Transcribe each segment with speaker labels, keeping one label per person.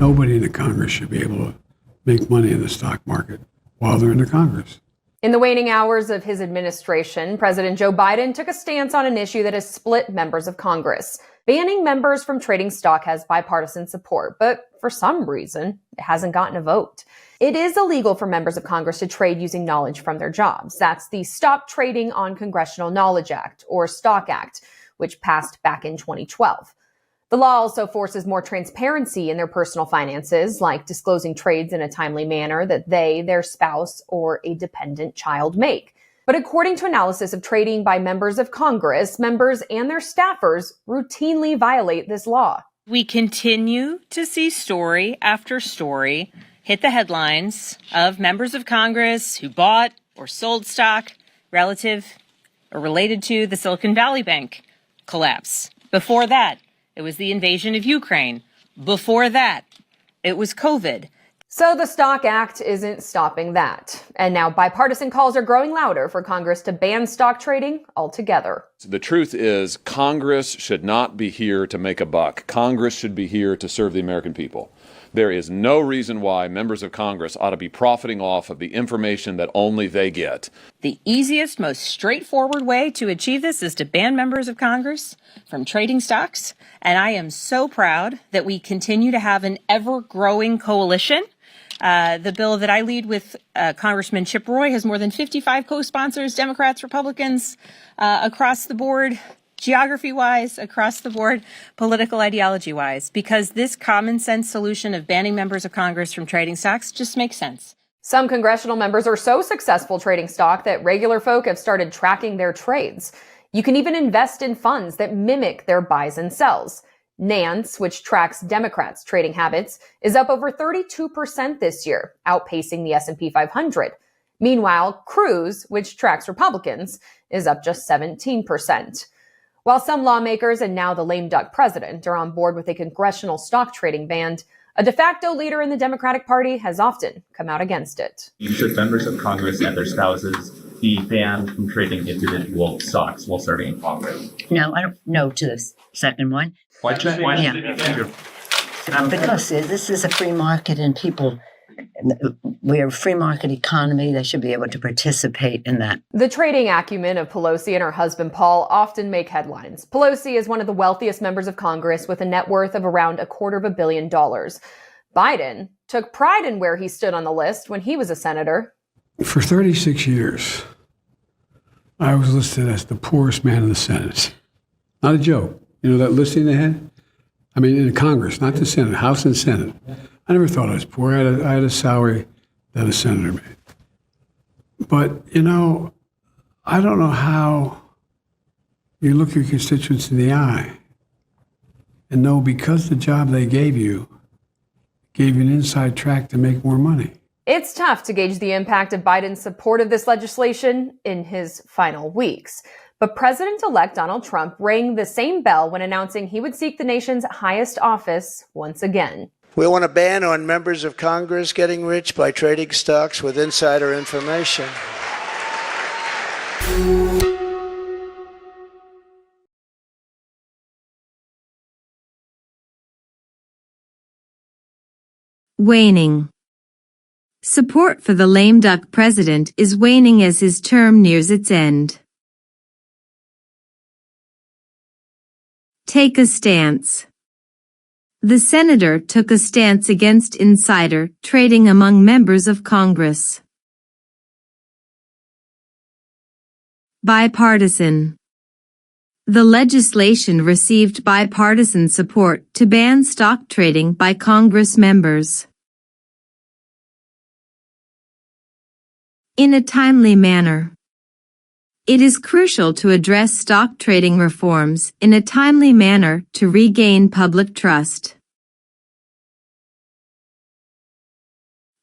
Speaker 1: Nobody in the Congress should be able to make money in the stock market while they're in the Congress.
Speaker 2: In the waning hours of his administration, President Joe Biden took a stance on an issue that has split members of Congress. Banning members from trading stock has bipartisan support, but for some reason, it hasn't gotten a vote. It is illegal for members of Congress to trade using knowledge from their jobs. That's the Stop Trading on Congressional Knowledge Act, or STOCK Act, which passed back in 2012. The law also forces more transparency in their personal finances, like disclosing trades in a timely manner that they, their spouse, or a dependent child make. But according to analysis of trading by members of Congress, members and their staffers routinely violate this law.
Speaker 3: We continue to see story after story hit the headlines of members of Congress who bought or sold stock relative or related to the Silicon Valley Bank collapse. Before that, it was the invasion of Ukraine. Before that, it was COVID.
Speaker 2: So the STOCK Act isn't stopping that. And now bipartisan calls are growing louder for Congress to ban stock trading altogether.
Speaker 4: The truth is, Congress should not be here to make a buck. Congress should be here to serve the American people. There is no reason why members of Congress ought to be profiting off of the information that only they get.
Speaker 3: The easiest, most straightforward way to achieve this is to ban members of Congress from trading stocks. And I am so proud that we continue to have an ever-growing coalition. The bill that I lead with Congressman Chip Roy has more than 55 co-sponsors, Democrats, Republicans, across the board. Geography-wise, across the board, political ideology-wise, because this common sense solution of banning members of Congress from trading stocks just makes sense.
Speaker 2: Some congressional members are so successful trading stock that regular folk have started tracking their trades. You can even invest in funds that mimic their buys and sells. Nance, which tracks Democrats' trading habits, is up over 32% this year, outpacing the S&P 500. Meanwhile, Cruise, which tracks Republicans, is up just 17%. While some lawmakers and now the lame duck president are on board with a congressional stock trading ban, a de facto leader in the Democratic Party has often come out against it.
Speaker 5: Should members of Congress and their spouses be banned from trading individual stocks while serving in Congress?
Speaker 6: No, I don't know to this second one.
Speaker 5: Why?
Speaker 6: Yeah. Because this is a free market and people, we're a free market economy. They should be able to participate in that.
Speaker 2: The trading acumen of Pelosi and her husband Paul often make headlines. Pelosi is one of the wealthiest members of Congress with a net worth of around $250 million. Biden took pride in where he stood on the list when he was a senator.
Speaker 1: For 36 years, I was listed as the poorest man in the Senate. Not a joke. You know that listing they had? I mean, in Congress, not the Senate, House and Senate. I never thought I was poor. I had a salary that a senator made. But, you know, I don't know how you look your constituents in the eye and know because the job they gave you an inside track to make more money.
Speaker 2: It's tough to gauge the impact of Biden's support of this legislation in his final weeks. But President-elect Donald Trump rang the same bell when announcing he would seek the nation's highest office once again.
Speaker 7: We want a ban on members of Congress getting rich by trading stocks with insider information.
Speaker 8: Waning. Support for the lame duck president is waning as his term nears its end. Take a stance. The senator took a stance against insider trading among members of Congress. Bipartisan. The legislation received bipartisan support to ban stock trading by Congress members. In a timely manner. It is crucial to address stock trading reforms in a timely manner to regain public trust.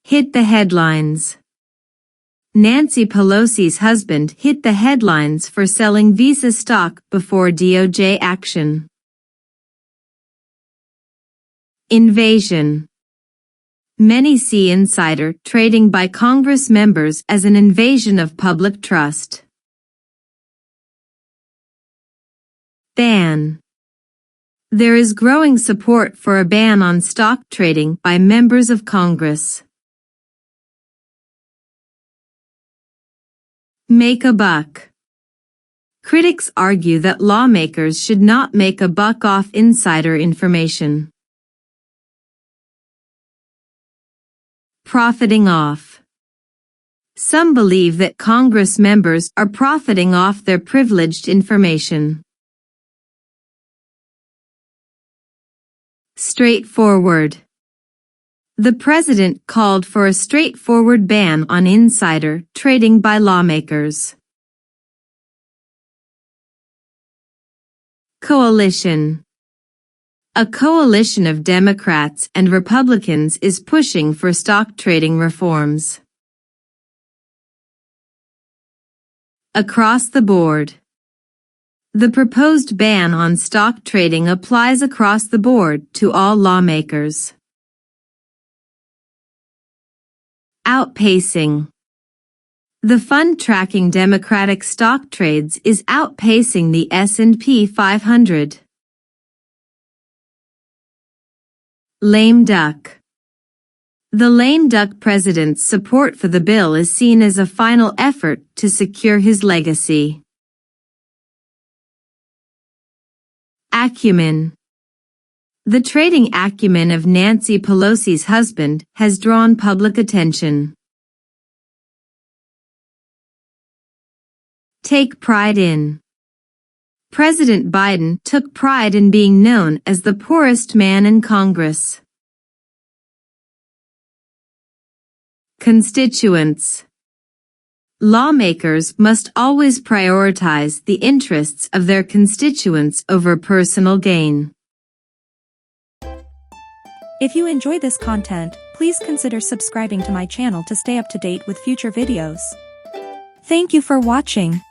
Speaker 8: Hit the headlines. Nancy Pelosi's husband hit the headlines for selling Visa stock before DOJ action. Invasion. Many see insider trading by Congress members as an invasion of public trust. Ban. There is growing support for a ban on stock trading by members of Congress. Make a buck. Critics argue that lawmakers should not make a buck off insider information. Profiting off. Some believe that Congress members are profiting off their privileged information. Straightforward. The president called for a straightforward ban on insider trading by lawmakers. Coalition. A coalition of Democrats and Republicans is pushing for stock trading reforms. Across the board. The proposed ban on stock trading applies across the board to all lawmakers. Outpacing. The fund tracking Democratic stock trades is outpacing the S&P 500. Lame duck. The lame duck president's support for the bill is seen as a final effort to secure his legacy. Acumen. The trading acumen of Nancy Pelosi's husband has drawn public attention. Take pride in. President Biden took pride in being known as the poorest man in Congress. Constituents. Lawmakers must always prioritize the interests of their constituents over personal gain.
Speaker 9: If you enjoy this content, please consider subscribing to my channel to stay up to date with future videos. Thank you for watching.